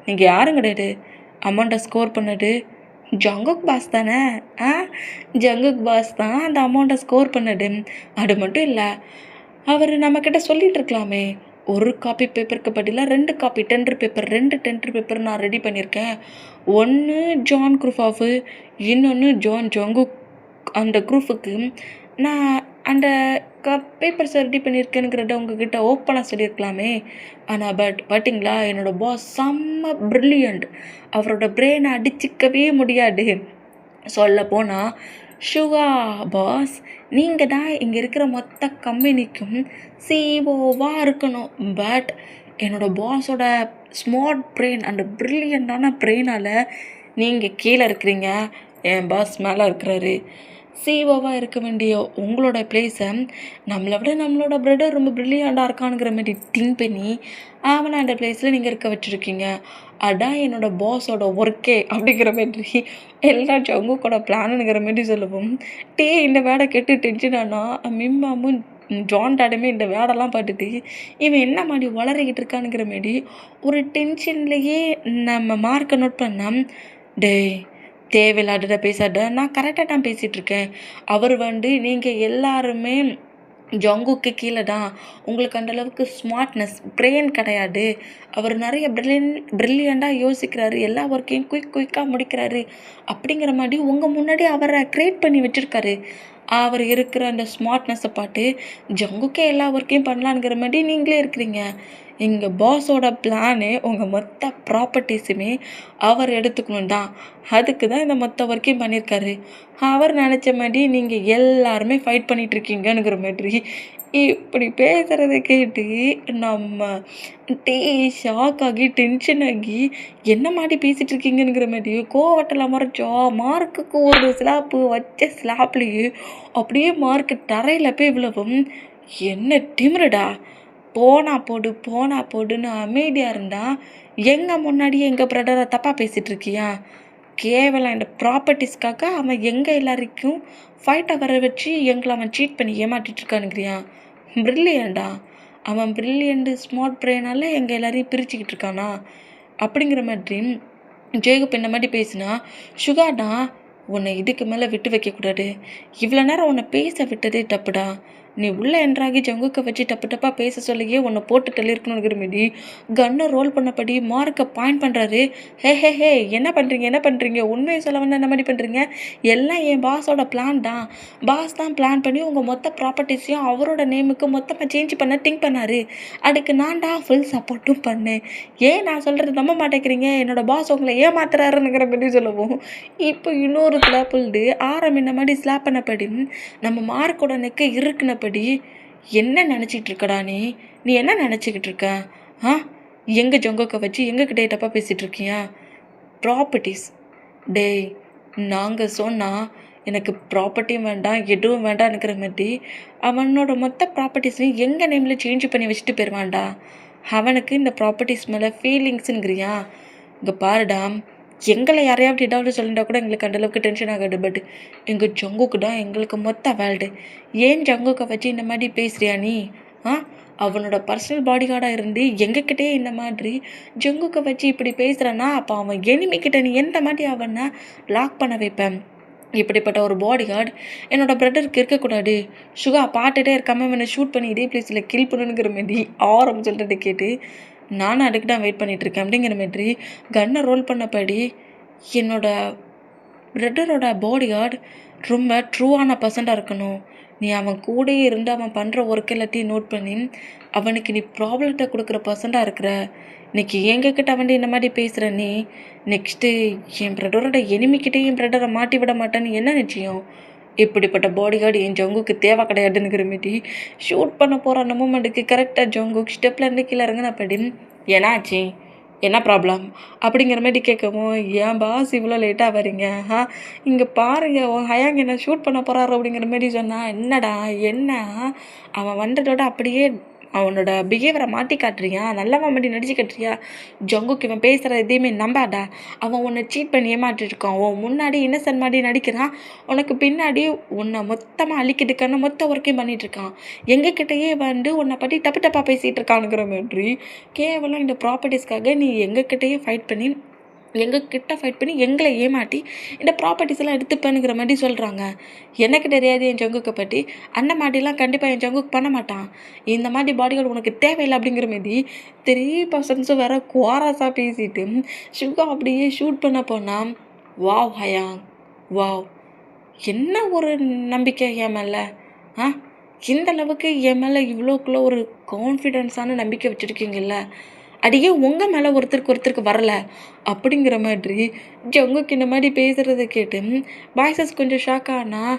நீங்கள் யாரும் கிடையாது, அமௌண்ட்டை ஸ்கோர் பண்ணது ஜங்குக் பாஸ் தானே, ஜங்குக் பாஸ் தான் அந்த அமௌண்ட்டை ஸ்கோர் பண்ணது. அது மட்டும் இல்லை, அவர் நம்மக்கிட்ட சொல்லிகிட்டு இருக்கலாமே, ஒரு காப்பி பேப்பருக்கு பதிலாக 2 copy tender paper, 2 tender paper நான் ரெடி பண்ணியிருக்கேன், ஒன்று ஜான் குரூஃபாஃபு, இன்னொன்று ஜங்குக் அந்த குரூஃபுக்கு நான் அந்த பேப்பர்ஸை ரெடி பண்ணியிருக்கேனுங்கிறத உங்ககிட்ட ஓப்பனாக சொல்லியிருக்கலாமே, ஆனால் பார்த்தீங்களா என்னோடய பாஸ் செம்ம ப்ரில்லியண்ட், அவரோட பிரெயினை அடிச்சிக்கவே முடியாது, சொல்ல போனால் சுகா பாஸ் நீங்கள் தான் இங்கே இருக்கிற மொத்த கம்பெனிக்கும் சிஇஓவாக இருக்கணும், பட் என்னோடய பாஸோட ஸ்மார்ட் பிரெயின் அந்த ப்ரில்லியண்டான பிரெயினால் நீங்கள் கீழே இருக்கிறீங்க, என் பாஸ் மேலே இருக்கிறாரு, சிஓவாக இருக்க வேண்டிய உங்களோட பிளேஸை நம்மளை விட நம்மளோட பிரதர் ரொம்ப ப்ரில்லியண்டாக இருக்கானுங்கிற மாதிரி திங்க் பண்ணி அவனை அந்த பிளேஸில் நீங்கள் இருக்க வச்சுருக்கீங்க, அதான் என்னோடய பாஸோட ஒர்க்கே அப்படிங்கிற மாதிரி எல்லா ஜங்குக்கோட பிளானுங்கிற மாதிரி சொல்லுவோம். இந்த வேலை கெட்டு டென்ஷனானா மிம்மாமும் ஜான் டாடுமே இந்த வேடெல்லாம் பார்த்துட்டு இவன் என்ன மாதிரி வளரிக்கிட்டு இருக்கானுங்கிற மாதிரி ஒரு டென்ஷன்லேயே நம்ம மார்க்கை நோட் பண்ணால், டேய் தேவையில்லாத பேசாத, நான் கரெக்டாக தான் பேசிகிட்ருக்கேன், அவர் நீங்கள் எல்லாருமே ஜங்குக்கு கீழே தான், உங்களுக்கு அந்தளவுக்கு ஸ்மார்ட்னஸ் பிரெயின் கிடையாது, அவர் நிறைய ப்ரில்லியண்ட்டாக யோசிக்கிறாரு, எல்லா ஒர்க்கையும் குயிக்காக முடிக்கிறாரு அப்படிங்கிற மாதிரி உங்கள் முன்னாடி அவரை க்ரியேட் பண்ணி வச்சுருக்காரு, அவர் இருக்கிற அந்த ஸ்மார்ட்னஸை பார்த்து ஜங்குக்கே எல்லா ஒர்க்கையும் பண்ணலாங்கிற மாதிரி நீங்களே இருக்கிறீங்க, எங்கள் பாஸோட பிளானு உங்கள் மொத்த ப்ராப்பர்ட்டிஸுமே அவர் எடுத்துக்கணும் தான், அதுக்கு தான் இந்த மொத்த ஒர்க்கையும் பண்ணியிருக்காரு, அவர் நினச்ச மாதிரி நீங்கள் எல்லாருமே ஃபைட் பண்ணிகிட்ருக்கீங்கங்கிற மாதிரி இப்படி பேசுகிறத கேட்டு நம்ம ஷாக் ஆகி டென்ஷன் ஆகி என்ன மாதிரி பேசிகிட்டு இருக்கீங்கங்கிற மாதிரி கோவட்டெல்லாம் மறைச்சோம், மார்க்குக்கு ஒரு ஸ்லாப்பு வச்ச ஸ்லாப்லேயே அப்படியே மார்க்கு தரையில் போய் விழவும், என்ன திமிருடா, போனா போடுன்னு அமைதியாக இருந்தால் எங்கள் முன்னாடியே எங்கள் பிரதரை தப்பாக பேசிகிட்ருக்கியா, கேவலம் இந்த ப்ராப்பர்ட்டிஸ்க்காக அவன் எங்கள் எல்லாருக்கும் ஃபைட்டை வர வச்சு எங்களை அவன் சீட் பண்ணி ஏமாற்றிட்டுருக்கானுங்கிறியா, ப்ரில்லியண்டா, அவன் ப்ரில்லியண்ட்டு ஸ்மார்ட் பிரெயினால் எங்கள் எல்லாரையும் பிரிச்சுக்கிட்டு இருக்கானா அப்படிங்கிற மாதிரி ஜேகப் இந்த மாதிரி பேசினா, சுகாடா உன்னை இதுக்கு மேலே விட்டு வைக்கக்கூடாது, இவ்வளோ நேரம் உன்னை பேச விட்டதே தப்புடா, நீ உள்ளே என்றாகி ஜங்குக்கை வச்சு தப்பாக பேச சொல்லியே உன்னை போட்டு தள்ளியிருக்கணுங்கிற மாரி கன்னை ரோல் பண்ணபடி மார்க்கை பாயிண்ட் பண்ணுறாரு, ஹே என்ன பண்ணுறீங்க உண்மையை சொல்ல வேண்டாம், என்ன மாதிரி பண்ணுறீங்க, எல்லாம் என் பாஸோட பிளான் தான், பாஸ் தான் பிளான் பண்ணி உங்கள் மொத்த ப்ராப்பர்ட்டிஸையும் அவரோட நேமுக்கு மொத்தமாக சேஞ்ச் பண்ண திங்க் பண்ணார், அதுக்கு நான் தான் ஃபுல் சப்போர்ட்டும் பண்ணேன், ஏன் நான் சொல்கிறது நம்ப மாட்டேங்கிறீங்க, என்னோடய பாஸ் உங்களை ஏமாத்துறாருங்கிற மாதிரி சொல்லவும், இப்போ இன்னொரு ஸ்லாப்புல்டு ஆரம் இந்த மாதிரி ஸ்லாப் பண்ணபடி நம்ம மார்க்கோட நெக்கை இருக்குனப்படி என்ன நினச்சிட்டு இருக்கடா நீ என்ன நினச்சிக்கிட்டு இருக்க, எங்கள் ஜொங்கக்கை வச்சு எங்ககிட்ட தப்பாக பேசிகிட்டு இருக்கியா, ப்ராப்பர்ட்டிஸ், டேய் நாங்கள் சொன்னால் எனக்கு ப்ராப்பர்ட்டியும் வேண்டாம் எதுவும் வேண்டாம்னுக்கிற மாதிரி அவனோட மொத்த ப்ராப்பர்ட்டிஸையும் எங்கள் நேமில் சேஞ்ச் பண்ணி வச்சுட்டு போயிடுவான்டா, அவனுக்கு இந்த ப்ராப்பர்ட்டிஸ் மேலே ஃபீலிங்ஸுங்கிறியா, இங்கே பாருடா, எங்களை யாரையாவது ஏதாவது சொல்லிட்டா கூட எங்களுக்கு அந்தளவுக்கு டென்ஷன் ஆகாது, பட் எங்கள் ஜங்குக்கு தான் எங்களுக்கு மொத்த வேல்டு, ஏன் ஜங்குக்கை வச்சு இந்த மாதிரி பேசுகிறியா நீ, ஆ அவனோட பர்சனல் பாடி கார்டாக இருந்து எங்ககிட்டயே இந்த மாதிரி ஜங்குக்கை வச்சு இப்படி பேசுகிறேன்னா அப்போ அவன் எனிமிக்கிட்ட நீ எந்த மாதிரி அவனை லாக் பண்ண வைப்பேன். இப்படிப்பட்ட ஒரு பாடி கார்டு என்னோடய பிரதருக்கு இருக்கக்கூடாது. சுகா பாட்டுகிட்டே இருக்காமல் இவனை ஷூட் பண்ணி இதே பிளேஸில் கில் பண்ணணுங்கிற மாதிரி சொல்லிட்டு கேட்டு நானும் அதுக்கு தான் வெயிட் பண்ணிகிட்ருக்கேன் அப்படிங்கிற மாதிரி கன்னை ரோல் பண்ணபடி என்னோட பிரதரோட பாடி கார்டு ரொம்ப ட்ரூவான பர்சண்டாக இருக்கணும். நீ அவன் கூடயே இருந்து அவன் பண்ணுற ஒர்க் எல்லாத்தையும் நோட் பண்ணி அவனுக்கு நீ ப்ராப்ளத்தை கொடுக்குற பர்சண்டாக இருக்கிற. இன்னைக்கு எங்ககிட்ட வந்து இந்த மாதிரி பேசுகிற நீ நெக்ஸ்ட்டு என் பிரதரோட எனிமிக்கிட்டே என் பிரதரை மாட்டி விட மாட்டேன்னு என்ன நிச்சயம்? இப்படிப்பட்ட பாடி கார்டு என் ஜங்குக்கு தேவை கிடையாதுங்கிற மாட்டி ஷூட் பண்ண போகிற அந்த மூமெண்ட்டுக்கு கரெக்டாக ஜங்குக் ஸ்டெப்பில் இருந்து கீழே இறங்கினப்படி என்னாச்சு, என்ன ப்ராப்ளம் அப்படிங்கிற மாதிரி கேட்கவும் ஏன் பாஸ் இவ்வளோ லேட்டாக வரீங்க? இங்கே பாருங்க ஹயாங் என்ன ஷூட் பண்ண போகிறாரு அப்படிங்கிற மாதிரி சொன்னால் என்னடா என்ன அவன் வந்ததோட அப்படியே அவனோட பிஹேவியரை மாற்றி காட்டுறியா, நல்லவன் மாதிரி நடிச்சு காட்டுறியா? ஜங்குக்கு இவன் பேசுகிற எதையுமே நம்பாடா. அவன் உன்னை சீட் பண்ணி ஏமாற்றிருக்கான். உன் முன்னாடி இன்னசென்ட் மாதிரி நடிக்கிறான், உனக்கு பின்னாடி உன்னை மொத்தமாக அழிக்கிறதுக்கான மொத்த ஒர்க்கையும் பண்ணிகிட்ருக்கான். எங்ககிட்டயே வந்து உன்னை பற்றி தப்பு தப்பாக பேசிகிட்டு இருக்கானுங்கிற மாதிரி கேவலம் இந்த ப்ராப்பர்ட்டிஸ்க்காக நீ எங்ககிட்டயே ஃபைட் பண்ணி எங்களை ஏமாட்டி இந்த ப்ராப்பர்ட்டிஸ் எல்லாம் எடுத்துப்பேனுங்கிற மாதிரி சொல்கிறாங்க. எனக்கு தெரியாது என் ஜங்குக்கை பற்றி. அந்த மாதிரிலாம் கண்டிப்பாக என் ஜங்குக்கு பண்ண மாட்டான். இந்த மாதிரி பாடிகார்டு உனக்கு தேவையில்லை அப்படிங்கிற மாதிரி 3% வேற குவாராஸாக பேசிட்டு சுகா அப்படியே ஷூட் பண்ண போனால் வாவ் ஹயாங் வாவ், என்ன ஒரு நம்பிக்கை என் மேலே. இந்த அளவுக்கு என் மேலே இவ்வளோக்குள்ள ஒரு கான்ஃபிடென்ஸான நம்பிக்கை வச்சுருக்கீங்கல்ல, அடியே உங்கள் மேலே ஒருத்தருக்கு வரல அப்படிங்கிற மாதிரி ஜங்குக்கு இந்த மாதிரி பேசுகிறத கேட்டு பாய்ஸஸ் கொஞ்சம் ஷாக் ஆனால்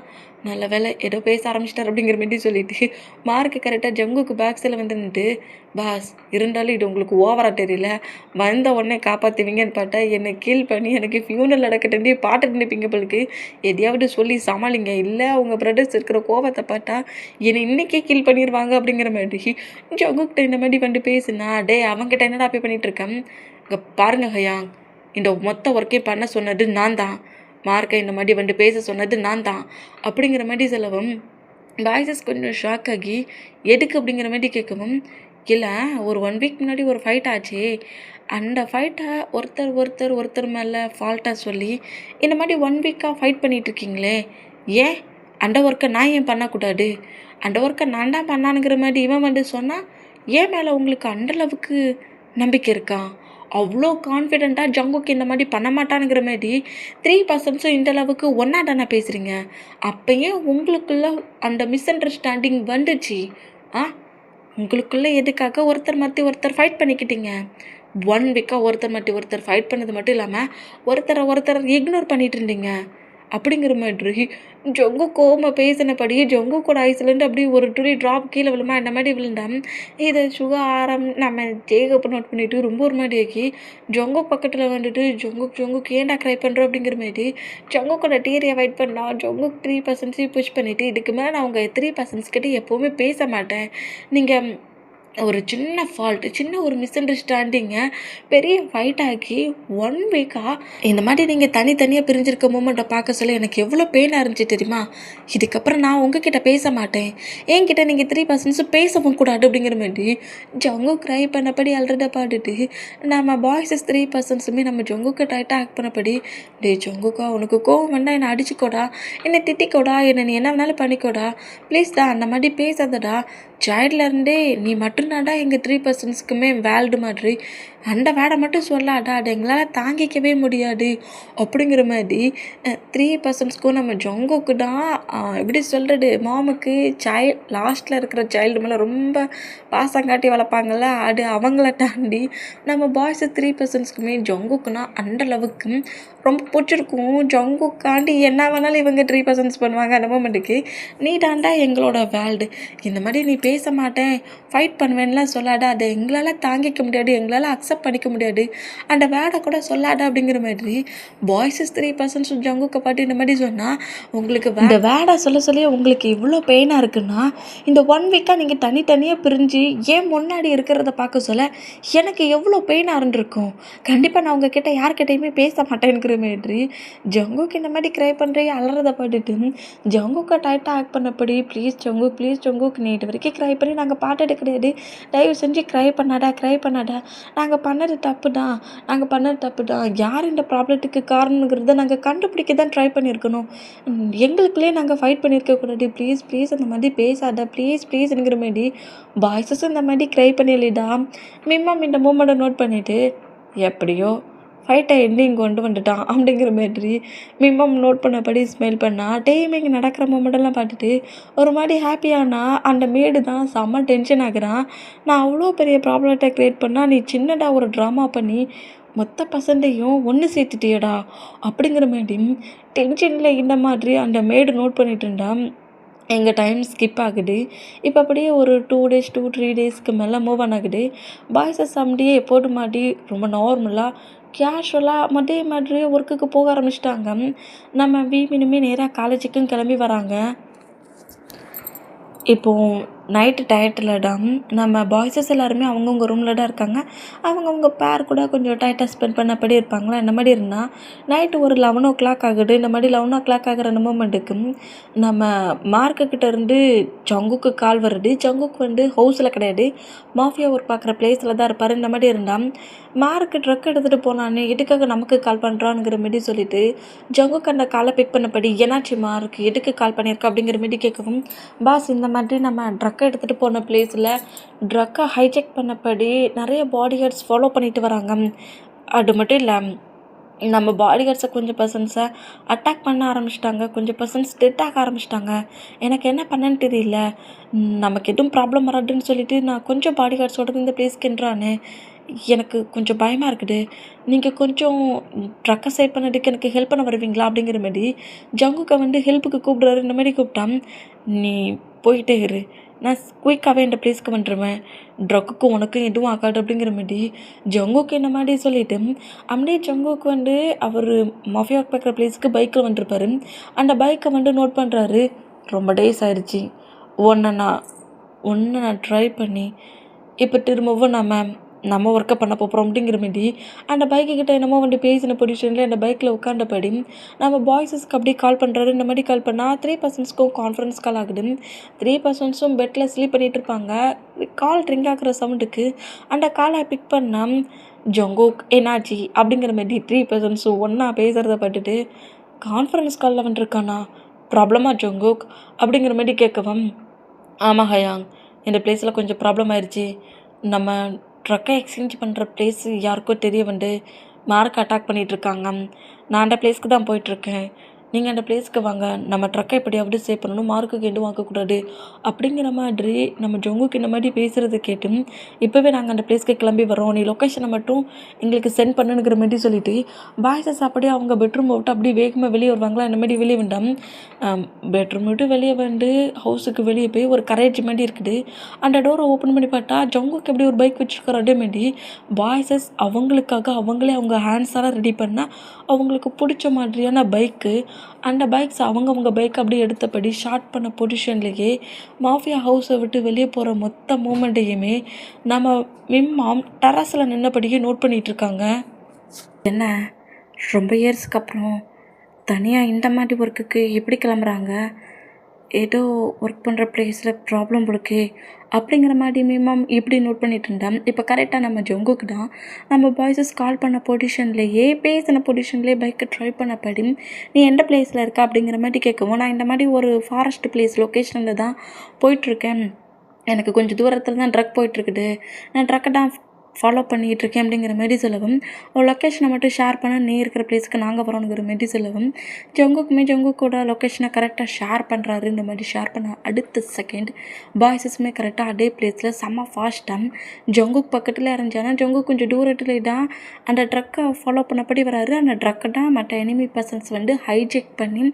நல்ல வேலை ஏதோ பேச ஆரம்பிச்சிட்டார் அப்படிங்கிற மாதிரி சொல்லிட்டு மார்க்கு கரெக்டாக ஜங்குக்கு பேக்ஸில் வந்துட்டு பாஸ் இருந்தாலும் இது உங்களுக்கு ஓவராக தெரியல, வந்த உடனே காப்பாற்றுவீங்கன்னு பார்த்தா என்னை கீல் பண்ணி எனக்கு ஃபியூனல் நடக்கட்டே பாட்டு நினைப்பீங்க போலுக்கு, எதையாவது சொல்லி சமாளிங்க, இல்லை அவங்க பிரதர்ஸ் இருக்கிற கோவத்தை பார்த்தா என்னை இன்றைக்கே கீல் பண்ணிடுவாங்க அப்படிங்கிற மாதிரி ஜங்குக்கிட்ட இந்த மாதிரி வந்து பேசுனா டே அவங்ககிட்ட என்னடா போய் பண்ணிகிட்ருக்கேன். இங்கே பாருங்க ஹயாங், இந்த மொத்த ஒர்க்கையும் பண்ண சொன்னது நான் தான், மார்க்கை இந்த மாதிரி வந்து பேச சொன்னது நான் தான் அப்படிங்கிற மாதிரி சொல்லவும் பாய்ஸஸ் கொஞ்சம் ஷாக் ஆகி எதுக்கு அப்படிங்கிற மாதிரி கேட்கவும் இல்லை ஒரு 1 வீக் முன்னாடி ஒரு ஃபைட் ஆச்சு, அந்த ஃபைட்டை ஒருத்தர் மேலே ஃபால்ட்டாக சொல்லி இந்த மாதிரி 1 வீக்காக ஃபைட் பண்ணிகிட்ருக்கீங்களே, ஏன் அந்த ஒர்க்கை நான் ஏன் பண்ணக்கூடாது, அந்த ஒர்க்கை நான் தான் பண்ணானுங்கிற மாதிரி இவன் வந்து சொன்னால் ஏன் மேலே உங்களுக்கு அந்தளவுக்கு நம்பிக்கை இருக்கான்? அவ்வளோ கான்ஃபிடெண்ட்டாக ஜங்குக்கு இந்த மாதிரி பண்ண மாட்டானுங்கிற மாதிரி 3% இந்த அளவுக்கு ஒன்றா தானே பேசுகிறீங்க. அப்போயே உங்களுக்குள்ள அந்த மிஸ் அண்டர்ஸ்டாண்டிங் வந்துச்சு. உங்களுக்குள்ளே எதுக்காக ஒருத்தர் மாற்றி ஒருத்தர் ஃபைட் பண்ணிக்கிட்டீங்க? 1 வீக்காக ஒருத்தர் மாற்றி ஒருத்தர் ஃபைட் பண்ணது மட்டும் இல்லாமல் ஒருத்தரை இக்னோர் பண்ணிகிட்டு இருந்தீங்க அப்படிங்கிற மாதிரி ஜொங்கு கோமா பேசினபடியே ஜொங்கு கூட ஐஸ்லேருந்து அப்படியே ஒரு துளி ட்ராப் கீழே விழுமா இந்த மாதிரி விழுந்தான். இதை சுகாரம் நம்ம ஜேகப்பை நோட் பண்ணிவிட்டு ரொம்ப ஒரு மாதிரி ஆக்கி ஜொங்கு பக்கத்தில் வந்துட்டு ஜொங்குக்கு ஏன்டா க்ரை பண்ணுறோம் அப்படிங்கிற மாதிரி ஜொங்குக்கோட டீரை அவாய்ட் பண்ணா ஜொங்குக்கு 3% புஷ் பண்ணிவிட்டு இதுக்கு மேலே நான் அவங்க 3% கிட்டே எப்போவுமே பேச மாட்டேன், நீங்கள் ஒரு சின்ன ஃபால்ட்டு சின்ன ஒரு மிஸ் அண்டர்ஸ்டாண்டிங்கை பெரிய ஃபைட் ஆக்கி 1 வீக்காக இந்த மாதிரி நீங்கள் தனித்தனியாக பிரிஞ்சிருக்க மூமெண்ட்டை பார்க்க சொல்ல எனக்கு எவ்வளோ பெயினாக இருந்துச்சு தெரியுமா? இதுக்கப்புறம் நான் உங்ககிட்ட பேச மாட்டேன், என்கிட்ட நீங்கள் 3% பேசவும் கூடாது அப்படிங்கிற மாதிரி ஜங்கு க்ரை பண்ணபடி அல்றதை பாட்டுட்டு நம்ம பாய்ஸஸ் 3%மே நம்ம ஜங்குக்கு டைட்டாக ஆக்ட் பண்ணபடி டே ஜங்குக்கா உனக்கு கோவம் வேண்டாம், என்னை அடிச்சுக்கோடா, என்னை திட்டிக்கோடா, என்னை நீ என்ன வேணாலும் பண்ணிக்கோடா, ப்ளீஸ்டா அந்த மாதிரி பேசாதடா, சைல்ட்லேருந்தே நீ மட்டும்தான்டா எங்கள் 3%க்குமே வேல்டு மாதிரி, அந்த வேடை மட்டும் சொல்லாடா, அது எங்களால் தாங்கிக்கவே முடியாது அப்படிங்கிற மாதிரி 3%க்கும் நம்ம ஜங்குக்கு தான் எப்படி சொல்கிறது மாமுக்கு லாஸ்ட்டில் இருக்கிற சைல்டு மேலே ரொம்ப பாசம் காட்டி வளர்ப்பாங்கள்ல, அது அவங்கள தாண்டி நம்ம பாய்ஸ் 3%க்குமே ஜங்குக்குன்னா அந்தளவுக்கு ரொம்ப பிடிச்சிருக்கும். ஜங்குக்காண்டி என்ன வேணாலும் இவங்க 3% பண்ணுவாங்க. அந்த மூமெண்ட்டுக்கு நீ தாண்டா எங்களோட வேல்டு, இந்த மாதிரி நீ பேச மாட்டேன் ஃபைட் பண்ணுவேன்லாம் சொல்லாடா, அதை எங்களால் தாங்கிக்க முடியாது, எங்களால் அக்செப்ட் பண்ணிக்க முடியாது, அந்த வேடை கூட சொல்லாடா அப்படிங்கிற மாதிரி பாய்ஸஸ் 3% ஜங்குக்கை பாட்டு இந்த மாதிரி சொன்னால் உங்களுக்கு இந்த வேடை சொல்லி உங்களுக்கு இவ்வளோ பெயினாக இருக்குன்னா இந்த 1 வீக்காக நீங்கள் தனித்தனியாக பிரிஞ்சு ஏன் முன்னாடி இருக்கிறத பார்க்க சொல்ல எனக்கு எவ்வளோ பெயினாக இருந்திருக்கும். கண்டிப்பாக நான் உங்ககிட்ட யார்கிட்டையுமே பேச மாட்டேங்கிற மாதிரி ஜங்குக்கு இந்த மாதிரி க்ரை பண்ணுறே அலறதை பாட்டுட்டு ஜங்குக்கை டைட்டாக ஆக்ட் பண்ணப்படி ப்ளீஸ் ஜங்குக்கு நீ இது வரைக்கும் க்ரை பண்ணி நாங்கள் பாட்டுட்டு கிடையாது, தயவு செஞ்சு க்ரை பண்ணாடா, நாங்கள் பண்ணது தப்பு தான், யார் இந்த ப்ராப்ளத்துக்கு காரணங்கிறத நாங்கள் கண்டுபிடிக்க தான் ட்ரை பண்ணியிருக்கணும், எங்களுக்குள்ளே நாங்கள் ஃபைட் பண்ணியிருக்கக்கூடாது, ப்ளீஸ் அந்த மாதிரி பேசாத ப்ளீஸ்ங்கிற மாதிரி பாய்ஸஸும் இந்த மாதிரி க்ரை பண்ணிடலிடா. மிம்மம் இந்த மூமெண்ட்டை நோட் பண்ணிவிட்டு எப்படியோ ஃபைட்டை எண்டிங் கொண்டு வந்துட்டான் அப்படிங்கிற மாதிரி மிம்மம் நோட் பண்ணபடி ஸ்மெல் பண்ணா. இங்கே நடக்கிற மூமெண்டெல்லாம் பார்த்துட்டு ஒரு மாதிரி ஹாப்பியானா அந்த மேடு தான் செம்ம டென்ஷன் ஆகுறான். நான் அவ்வளோ பெரிய ப்ராப்ளத்தை க்ரியேட் பண்ணால் நீ சின்னதாக ஒரு ட்ராமா பண்ணி மொத்த பசண்டையும் ஒன்று சேர்த்துட்டியடா அப்படிங்கிற மாதிரி டென்ஷனில் இந்த மாதிரி அந்த மேடு நோட் பண்ணிட்டு இருந்தான். எங்கள் டைம் ஸ்கிப் ஆகுது. இப்போ அப்படியே ஒரு 2-3 டேஸ்க்கு மேலே மூவ் ஆன் ஆகுது. பாய்ஸஸ் அப்படியே எப்போது மாதிரி ரொம்ப நார்மலாக கேஷுவலாக அதே மாதிரியே ஒர்க்குக்கு போக ஆரம்பிச்சிட்டாங்க. நம்ம வீமினுமே நேராக காலேஜுக்கும் கிளம்பி வராங்க. இப்போது நைட்டு டயர்டில்டா நம்ம பாய்ஸஸ் எல்லாருமே அவங்கவுங்க ரூமில் தான் இருக்காங்க. அவங்கவுங்க பேர் கூட கொஞ்சம் டைட்டாக ஸ்பெண்ட் பண்ணபடி இருப்பாங்களா. இந்த மாதிரி இருந்தால் நைட்டு ஒரு 11 o'clock ஆகுது. இந்த மாதிரி 11 o'clock ஆகிற அந்த மூமெண்ட்டுக்கு நம்ம மார்க்குக்கிட்ட இருந்து ஜங்குக்கு கால் வருது. ஜங்குக்கு ஹவுஸில் கிடையாது, மாஃபியா ஒர்க் பார்க்குற பிளேஸில் தான் இருப்பார். இந்த மாதிரி இருந்தால் மார்க்கு ட்ரக் எடுத்துகிட்டு போனான்னு எதுக்காக நமக்கு கால் பண்ணுறான்ங்கிற மாரி சொல்லிவிட்டு ஜங்குக்கு அந்த காலை பிக் பண்ணபடி என்னாச்சு மார்க் எதுக்கு கால் பண்ணியிருக்கா அப்படிங்கிற மாரி கேட்கவும், பாஸ் இந்த மாதிரி நம்ம ட்ரக்கை எடுத்துகிட்டு போன பிளேஸில் ட்ரக்கை ஹைஜெக் பண்ணபடி நிறைய பாடி கார்ட்ஸ் ஃபாலோ பண்ணிட்டு வராங்க. அது மட்டும் இல்லை, நம்ம பாடி கார்ட்ஸை கொஞ்சம் பர்சன்ஸை அட்டாக் பண்ண ஆரம்பிச்சிட்டாங்க, கொஞ்சம் பர்சன்ஸ் டெட் ஆக ஆரம்பிச்சிட்டாங்க. எனக்கு என்ன பண்ணேன்னு தெரியல, நமக்கு எதுவும் ப்ராப்ளம் வராதுன்னு சொல்லிட்டு நான் கொஞ்சம் பாடி கார்ட்ஸோட இந்த பிளேஸ்க்குன்றானே, எனக்கு கொஞ்சம் பயமாக இருக்குது, நீங்கள் கொஞ்சம் ட்ரக்கை சேவ் பண்ணதுக்கு எனக்கு ஹெல்ப் பண்ண வருவீங்களா அப்படிங்கிற மாதிரி ஜங்குக்கை ஹெல்ப்புக்கு கூப்பிட்றாரு. இந்த மாதிரி கூப்பிட்டான், நீ போயிட்டே இரு, நான் குயிக்காகவே இந்த பிளேஸ்க்கு வந்துடுவேன், ட்ரக்குக்கும் உனக்கும் எதுவும் ஆகாது அப்படிங்கிற மாதிரி ஜங்குக்கு இந்த மாதிரி சொல்லிவிட்டு அப்படியே ஜங்குக்கு அவர் மாஃபியா பார்க்குற பிளேஸ்க்கு பைக்கில் வந்துருப்பார். அந்த பைக்கை நோட் பண்ணுறாரு. ரொம்ப டேஸ் ஆயிடுச்சு ஒன்றை நான் ட்ரை பண்ணி, இப்போ திரும்பவும் நம்ம ஒர்க்கை பண்ண போகிறோம் அப்படிங்கிற மாதிரி அந்த பைக்குக்கிட்ட என்னமோ பேசின பொசிஷனில் அந்த பைக்கில் உட்காண்டபடி நம்ம பாய்ஸஸ்க்கு அப்படியே கால் பண்ணுறாரு. இந்த மாதிரி கால் பண்ணால் 3 பர்சன்ஸ்க்கும் கான்ஃபரன்ஸ் கால் ஆகுது. 3 பர்சன்ஸும் பெட்டில் ஸ்லீப் பண்ணிகிட்டு இருப்பாங்க. கால் ரிங் ஆகிற சவுண்டுக்கு அந்த காலை பிக் பண்ணால் ஜங்குக் என்னாச்சு அப்படிங்கிற மாதிரி 3 பர்சன்ஸும் ஒன்றா பேசுகிறத பட்டுட்டு, கான்ஃபரன்ஸ் காலில் வந்துருக்கானா, ப்ராப்ளமா ஜங்குக் அப்படிங்கிற மாதிரி கேட்கவும், ஆமாம் ஹயாங், இந்த பிளேஸில் கொஞ்சம் ப்ராப்ளம் ஆயிடுச்சு, நம்ம ட்ரக்கை எக்ஸ்சேஞ்ச் பண்ணுற பிளேஸ் யாருக்கோ தெரிய மார்க் அட்டாக் பண்ணிகிட்ருக்காங்க, நான் அந்த பிளேஸ்க்கு தான் போயிட்டுருக்கேன், நீங்கள் அந்த பிளேஸ்க்கு வாங்க, நம்ம ட்ரக்கை எப்படியாவது சேவ் பண்ணணும், மார்க்குக்கு எதுவும் வாங்கக்கூடாது அப்படிங்கிற மாதிரி நம்ம ஜங்குக்கு இந்த மாதிரி பேசுகிறத கேட்டு, இப்போவே நாங்கள் அந்த பிளேஸ்க்கு கிளம்பி வரோம், நீ லொக்கேஷனை மட்டும் எங்களுக்கு சென்ட் பண்ணுங்கிற மாதிரி சொல்லிவிட்டு பாய்ஸஸ் அப்படியே அவங்க பெட்ரூம் விட்டு அப்படியே வேகமாக வெளியே வருவாங்களா. இந்த மாதிரி வெளியே வேண்டாம், பெட்ரூம் விட்டு வெளியே ஹவுஸுக்கு வெளியே போய் ஒரு கரேஜ் மாதிரி இருக்குது. அந்த டோரை ஓப்பன் பண்ணி பார்த்தா ஜங்குக்கு எப்படி ஒரு பைக் வச்சுருக்காரு. அதே மாதிரி பாய்ஸஸ் அவங்களுக்காக அவங்களே அவங்க ஹேண்ட்ஸால் ரெடி பண்ணால் அவங்களுக்கு பிடிச்ச மாதிரியான பைக்கு, அந்த பைக்ஸ் அவங்க பைக் அப்படியே எடுத்தபடி ஷார்ட் பண்ண பொசிஷன்லேயே மாஃபியா ஹவுஸை விட்டு வெளியே போகிற மொத்த மூமெண்ட்டையுமே நம்ம மிம்மாம் டெரஸில் நின்னபடியே நோட் பண்ணிகிட்ருக்காங்க. என்ன ரொம்ப இயர்ஸ்க்கு அப்புறம் தனியாக இந்த மாதிரி ஒர்க்குக்கு எப்படி கிளம்புறாங்க, ஏதோ ஒர்க் பண்ணுற பிளேஸில் ப்ராப்ளம் கொடுக்கே அப்படிங்கிற மாதிரி மிம்மாம் இப்படி நோட் பண்ணிட்டு இருந்தேன். இப்போ கரெக்டாக நம்ம ஜங்குக்கு தான் நம்ம பாய்ஸஸ் கால் பண்ண பொசிஷன்லேயே பேசின பொசிஷன்லேயே பைக்கை ட்ரை பண்ணப்படி, நீ எந்த பிளேஸில் இருக்க அப்படிங்கிற மாதிரி கேட்கவும், நான் இந்த மாதிரி ஒரு ஃபாரஸ்ட் பிளேஸ் லொக்கேஷனில் தான் போயிட்டுருக்கேன், எனக்கு கொஞ்சம் தூரத்தில் தான் ட்ரக் போயிட்டுருக்குது, நான் ட்ரக்கை தான் ஃபாலோ பண்ணிகிட்ருக்கேன் அப்படிங்கிற மாதிரி சொல்லவும், ஒரு லொக்கேஷனை மட்டும் ஷேர் பண்ண நீ இருக்கிற பிளேஸ்க்கு நாங்கள் வரோங்கிற மாதிரி சொல்லவும், ஜங்குக்கோட லொக்கேஷனை கரெக்டாக ஷேர் பண்ணுறாரு. இந்த மாதிரி ஷேர் பண்ண அடுத்த செகண்ட் பாய்ஸஸுமே கரெக்டாக அதே பிளேஸில் செம்ம ஃபாஸ்ட்டாக ஜங்குக் பக்கத்தில் இறஞ்சானா ஜங்குக் கொஞ்சம் தூரத்தில் தான் அந்த ட்ரக்கை ஃபாலோ பண்ணபடி வராரு. அந்த ட்ரக்கை தான் மற்ற எனிமி பர்சன்ஸ் ஹைஜெக் பண்ணி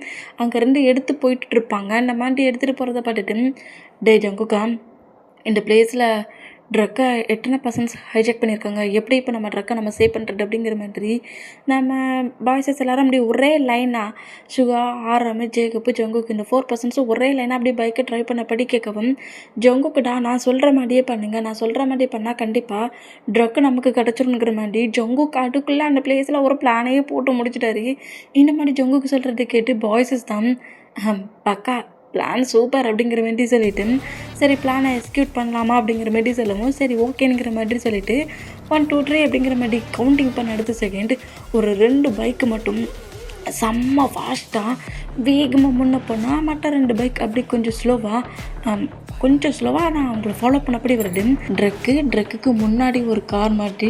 அங்கேருந்து எடுத்து போயிட்டுருப்பாங்க. இந்த மாதிரி எடுத்துகிட்டு போகிறத பார்த்துட்டு, டே ஜங்குக்கா, இந்த பிளேஸில் ட்ரக்கை எத்தனை பர்சன்ஸ் ஹைஜெக் பண்ணியிருக்காங்க, எப்படி இப்போ நம்ம ட்ரக்கை நம்ம சேவ் பண்ணுறது அப்படிங்கிற மாதிரி நம்ம பாய்ஸஸ் எல்லாரும் அப்படி ஒரே லைனாக சுகா, ஆரம், ஜேகப்பு, ஜங்குக்கு இந்த 4 பர்சன்ஸும் ஒரே லைனாக அப்படியே பைக்கை ட்ரை பண்ணபடி கேட்கவும், ஜங்குக்குடா நான் சொல்கிற மாதிரியே பண்ணுங்கள், நான் சொல்கிற மாதிரியே பண்ணால் கண்டிப்பாக ட்ரக்கு நமக்கு கிடச்சிருங்கிற மாதிரி ஜங்குக்கு அதுக்குள்ளே அந்த பிளேஸில் ஒரு பிளானையே போட்டு முடிச்சிட்டாரு. இந்த மாதிரி ஜங்குக்கு சொல்கிறத கேட்டு பாய்ஸஸ் தான் பக்கா பிளான் சூப்பர் அப்படிங்கிற மாதிரி சொல்லிவிட்டு சரி பிளானை எக்ஸிக்யூட் பண்ணலாமா அப்படிங்கிற மாதிரி சொல்லவும் சரி ஓகேங்கிற மாதிரி சொல்லிவிட்டு 1 2 3 அப்படிங்கிற மாதிரி கவுண்டிங் பண்ண அடுத்த செகண்ட் ஒரு 2 பைக்கு மட்டும் செம்ம ஃபாஸ்ட்டாக வேகமாக முன்ன போனால் மற்ற 2 பைக் அப்படி கொஞ்சம் ஸ்லோவாக நான் அவங்கள ஃபாலோ பண்ணப்படி வருது. ட்ரக்குக்கு முன்னாடி ஒரு கார் மாட்டி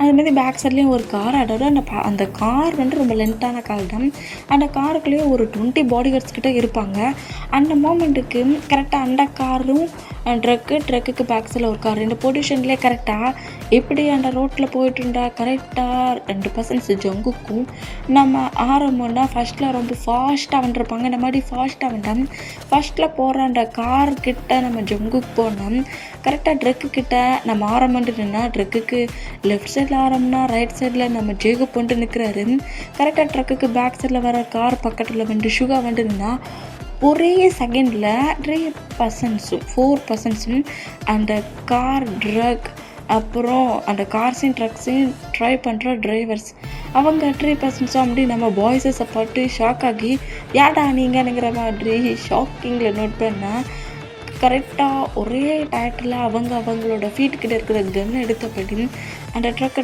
அதுமாரி பேக் சைட்லேயும் ஒரு கார். அதோட அந்த கார் வந்து ரொம்ப லென்த்தான கார் தான். அந்த காருக்குள்ளேயே ஒரு 20 பாடி கார்ட்ஸ் கிட்ட இருப்பாங்க. அந்த மூமெண்ட்டுக்கு கரெக்டாக அந்த காரும் ட்ரக்குக்கு பேக் சைடில் ஒரு கார் 2 பொசிஷன்லேயே கரெக்டாக எப்படி அந்த ரோட்டில் போயிட்டு இருந்தா கரெக்டாக 2 பர்சன்ஸ் ஜங்குக்கும் நம்ம ஆரம்பம்னா ஃபஸ்ட்டில் ரொம்ப ஃபாஸ்ட்டாக வந்துருப்பாங்க. இந்த மாதிரி ஃபாஸ்ட்டாக வந்தால் ஃபஸ்ட்டில் போகிற அந்த கார்கிட்ட நம்ம ஜங்குக்கு போனோம். கரெக்டாக ட்ரக்குக்கிட்ட நம்ம ஆரம்பிட்டுனா ட்ரக்குக்கு லெஃப்ட் சைடில் ஆரம்பம்னா ரைட் சைடில் நம்ம ஜேகப் பண்ணிட்டு நிற்கிறாரு. கரெக்டாக ட்ரக்குக்கு பேக் சைடில் வர கார் பக்கத்தில் வந்து சுகா வந்துருந்தா ஒரே செகண்டில் 3 பர்சன்ஸும் 4 பர்சன்ஸும் அந்த கார் ட்ரக் அப்புறம் அந்த கார்ஸையும் ட்ரக்ஸையும் ட்ரை பண்ணுற டிரைவர்ஸ் அவங்க 3 பர்சன்ஸும் அப்படி நம்ம பாய்ஸஸை பார்த்து ஷாக் ஆகி ஏடா நீங்கங்கிற மாதிரி ஷாக்கிங்கில் நோட் பண்ணால் கரெக்டாக ஒரே டயத்தில் அவங்களோட ஃபீட்டுக்கிட்ட இருக்கிற கன்னை எடுத்தபடி அந்த ட்ரக்கை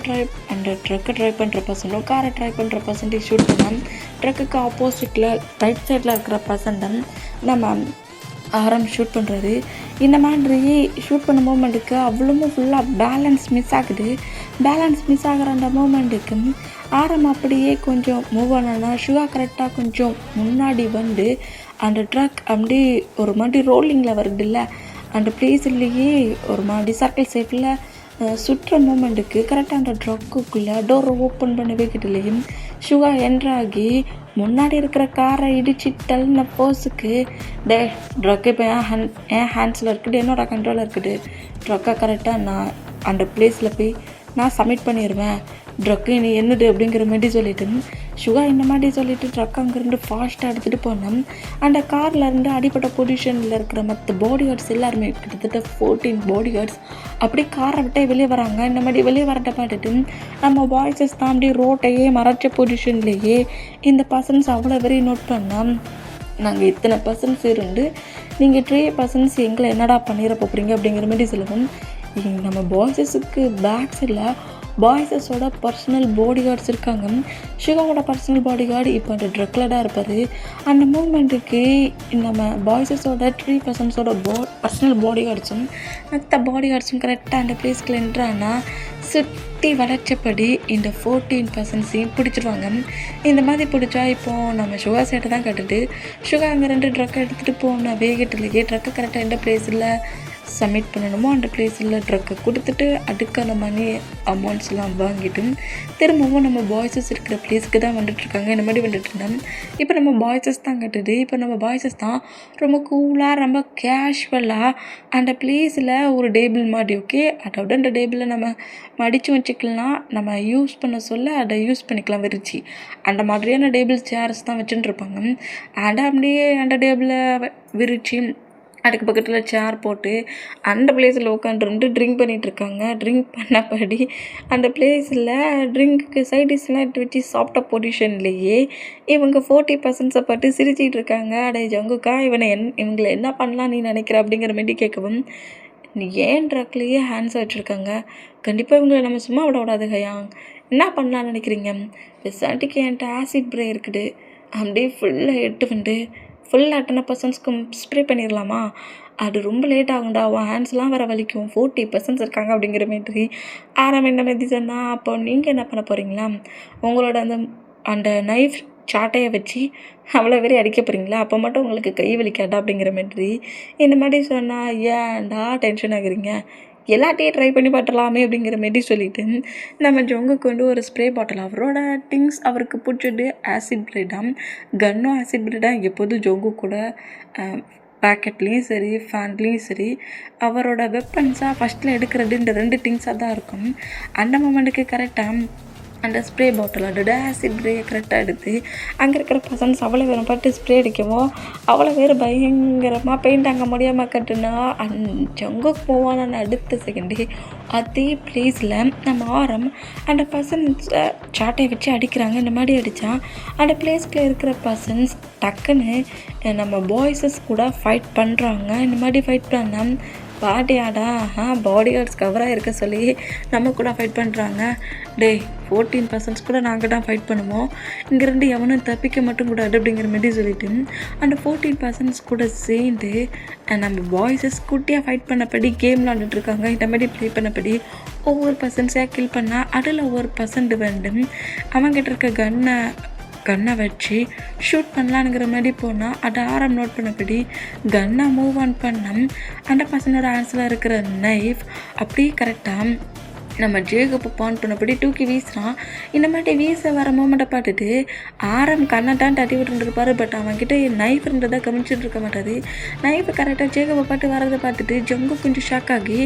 ட்ரை பண்ணுற பர்சனும் காரை ட்ரை பண்ணுற பர்சன்டேஜ் ஷூட் பண்ணால் ட்ரக்குக்கு ஆப்போசிட்டில் ரைட் சைடில் இருக்கிற பர்சன்டன் நம்ம ஆரம் ஷூட் பண்ணுறாரு. இந்த மாதிரி ஷூட் பண்ண மூமெண்ட்டுக்கு அவ்வளோ ஃபுல்லாக பேலன்ஸ் மிஸ் ஆகிற அந்த மூமெண்ட்டுக்கு ஆரம் அப்படியே கொஞ்சம் மூவ் ஆனா சுகா கரெக்டாக கொஞ்சம் முன்னாடி வந்து அந்த ட்ரக் அப்படி ஒரு மாதிரி ரோலிங்கில் வருதுல்ல அந்த பிளேஸ்லேயே ஒரு மாதிரி சர்க்கிள் ஷேப்பில் சுற்றுற மூமெண்ட்டுக்கு கரெக்டாக அந்த ட்ரக்குக்குள்ளே டோரை ஓப்பன் பண்ணவே கிட்டலையும் சுகா என்ட்ராகி முன்னாடி இருக்கிற காரை இடிச்சு தள்ளின போஸுக்கு ட்ரக்கு இப்போ என் ஹேண்ட்ஸில் இருக்குது, என்னோட கண்ட்ரோலில் இருக்குது, ட்ரக்கை கரெக்டாக நான் அந்த பிளேஸில் போய் நான் சப்மிட் பண்ணிடுவேன், ட்ரக்கு நீ என்னது அப்படிங்கிற மாதிரி சொல்லிட்டு சுகா இந்த மாதிரி சொல்லிவிட்டு ட்ரக் அங்கேருந்து ஃபாஸ்ட்டாக எடுத்துகிட்டு போனோம். அந்த கார்லேருந்து அடிப்பட்ட பொசிஷனில் இருக்கிற மற்ற பாடி கார்ட்ஸ் எல்லாருமே கிட்டத்தட்ட 14 பாடி கார்ட்ஸ் அப்படி காரை விட்டே வெளியே வராங்க. இந்த மாதிரி வெளியே வரட்ட பார்த்துட்டு நம்ம பாய்ஸஸ் தான் அப்படி ரோட்டையே மறைச்ச பொசிஷன்லேயே இந்த பர்சன்ஸ் அவ்வளோ வெறி நோட் பண்ணோம். நாங்கள் இத்தனை பர்சன்ஸ் இருந்து நீங்கள் 3 பர்சன்ஸ் எங்களை என்னடா பண்ணிட போகிறீங்க அப்படிங்கிற மாதிரி சொல்லுவோம். நம்ம பாய்ஸஸுக்கு பேக் சைடில் பாய்ஸஸோட பர்சனல் பாடி கார்ட்ஸ் இருக்காங்க. சுகாவோட பர்சனல் பாடி கார்டு இப்போ அந்த ட்ரக்கில் தான் இருப்பார். அந்த மூமெண்ட்டுக்கு நம்ம பாய்ஸஸோட 3 பர்சன்ஸோட பர்சனல் பாடி கார்ட்ஸும் மற்ற பாடி கார்ட்ஸும் கரெக்டாக அந்த பிளேஸ்க்கு என்ட்ரானா சுற்றி வளைச்சபடி இந்த 14 பர்சன்ஸையும் பிடிச்சிருவாங்க. இந்த மாதிரி பிடிச்சா இப்போது நம்ம சுகா சைட்டை தான் கட்டுட்டு சுகா அங்கே 2 ட்ரக்கை எடுத்துகிட்டு போன வேகட்டிலேயே ட்ரக்கை கரெக்டாக எந்த பிளேஸில் சப்மிட் பண்ணணுமோ அந்த பிளேஸில் ட்ரக்கை கொடுத்துட்டு அதுக்கான மணி அமௌண்ட்ஸ்லாம் வாங்கிட்டு திரும்பவும் நம்ம பாய்ஸஸ் இருக்கிற பிளேஸுக்கு தான் வந்துட்டுருக்காங்க. இந்த மாதிரி வந்துட்டு இருந்தோம். இப்போ நம்ம பாய்ஸஸ் தான் கட்டுது. இப்போ நம்ம பாய்ஸஸ் தான் ரொம்ப கூலாக ரொம்ப கேஷுவலாக அந்த பிளேஸில் ஒரு டேபிள் மாதிரி ஓகே அதோட அந்த டேபிளில் நம்ம மடித்து வச்சுக்கலாம், நம்ம யூஸ் பண்ண சொல்ல அதை யூஸ் பண்ணிக்கலாம் விரிச்சு அந்த மாதிரியான டேபிள் சேர்ஸ் தான் வச்சுட்டு இருப்பாங்க. அதை அப்படியே அந்த டேபிளை விரிச்சு அதுக்கு பக்கத்தில் சேர் போட்டு அந்த பிளேஸில் உட்காந்துருந்து ட்ரிங்க் பண்ணிகிட்ருக்காங்க. ட்ரிங்க் பண்ணபடி அந்த பிளேஸில் ட்ரிங்க்கு சைடிஷ்லாம் எடுத்து வச்சு சாப்பிட்ட பொசிஷன்லேயே இவங்க 40 பர்சன்ஸை பார்த்து சிரிச்சிட்டு இருக்காங்க. அடே ஜங்குக்கா இவங்களை என்ன பண்ணலாம் நீ நினைக்கிற அப்படிங்கிற மாதிரி கேட்கவும் நீ ஏன் ட்ரக்லேயே ஹேண்ட்ஸை வச்சுருக்காங்க, கண்டிப்பாக இவங்களை நம்ம சும்மா விடாது கையா, என்ன பண்ணலான்னு நினைக்கிறீங்க, பெசாட்டிக்கு என்கிட்ட ஆசிட் ப்ரே இருக்குது அப்படியே ஃபுல்லாக எட்டு வந்து ஃபுல்லாக அத்தனை பர்சன்ஸ்க்கு ஸ்ப்ரே பண்ணிடலாமா, அது ரொம்ப லேட் ஆகும்டா, உன் ஹேண்ட்ஸ்லாம் வர வலிக்கும், 40 பர்சன்ஸ் இருக்காங்க அப்படிங்கிற மாதிரி ஆரம் என்ன மாதிரி சொன்னால் அப்போ நீங்கள் என்ன பண்ண போகிறீங்களா, உங்களோட அந்த நைஃப் சாட்டையை வச்சு அவ்வளோ பேர் அடிக்க போகிறீங்களா, அப்போ மட்டும் உங்களுக்கு கை வலிக்காட்டா அப்படிங்கிற மாதிரி இந்த மாதிரி சொன்னால் ஏன்டா டென்ஷன் ஆகுறீங்க, எல்லாத்தையும் ட்ரை பண்ணி பார்த்துலாமே அப்படிங்கிற மாரி சொல்லிவிட்டு நம்ம ஜொங்குக்கு வந்து ஒரு ஸ்ப்ரே பாட்டில் அவரோட திங்ஸ் அவருக்கு பிடிச்சது ஆசிட் ப்ரேடாம், கன்னும் ஆசிட் ப்ரேடாக எப்போதும் ஜொங்கு கூட பேக்கெட்லேயும் சரி ஃபேன்லேயும் சரி அவரோட வெப்பன்ஸாக ஃபஸ்ட்டில் எடுக்கிறது இந்த 2 திங்ஸாக தான் இருக்கும். அந்த மொமெண்ட்டுக்கு கரெக்டாக அந்த ஸ்ப்ரே பாட்டில் அதோட ஆசிட் ப்ரேயை கரெக்டாக எடுத்து அங்கே இருக்கிற பர்சன்ஸ் அவ்வளோ பேரும் பட்டு ஸ்ப்ரே அடிக்கவும் அவ்வளோ பேர் பயங்கரமாக பெயிண்ட் அங்கே முடியாமல் கட்டுனா ஜங்குக்கு போவான அடுத்த செகண்டே அதே பிளேஸில் நம்ம ஆரம் அந்த பர்சன்ஸை சாட்டை வச்சு அடிக்கிறாங்க. இந்த மாதிரி அடித்தா அந்த பிளேஸ்க்குள்ள இருக்கிற பர்சன்ஸ் டக்குன்னு நம்ம பாய்ஸஸ் கூட ஃபைட் பண்ணுறாங்க. இந்த மாதிரி ஃபைட் பண்ணால் பாடியாடா பாடி கார்ட்ஸ் கவராக இருக்க சொல்லி நம்ம கூட ஃபைட் பண்ணுறாங்க. 14% கூட நாங்கள் தான் ஃபைட் பண்ணுவோம், இங்கேருந்து எவனும் தப்பிக்க மட்டும் கூடாது அப்படிங்கிற மாதிரி சொல்லிட்டு அந்த 14% கூட சேர்ந்து நம்ம பாய்ஸஸ் குட்டியாக ஃபைட் பண்ணப்படி கேம் விளாண்டுட்ருக்காங்க. இந்த மாதிரி ப்ளே பண்ணப்படி ஒவ்வொரு பர்சன்ஸையாக கில் பண்ணால் அதில் ஒவ்வொரு பர்சன்ட் வந்து அவங்ககிட்ட இருக்க கன்னை வச்சு ஷூட் பண்ணலான்ங்கிற மாதிரி போனால் அதை ஆரம் நோட் பண்ணபடி கன்னை மூவ் ஆன் பண்ண அந்த பர்சனோட ஆன்ஸில் இருக்கிற நைஃப் அப்படியே கரெக்டாக நம்ம ஜேகப்பை பான் பண்ணபடி தூக்கி வீசுகிறான். இந்த மாதிரி வீச வர மூமெண்ட்டை பார்த்துட்டு ஆரம் கண்ணை தான் தட்டி விட்டுருப்பாரு. பட் அவன்கிட்ட நைஃப் இருந்ததை கவனிச்சுட்டு இருக்க மாட்டாரு. நைஃப் கரெக்டாக ஜேகப்பை பார்த்து வரதை பார்த்துட்டு ஜங்கு கொஞ்சம் ஷாக் ஆகி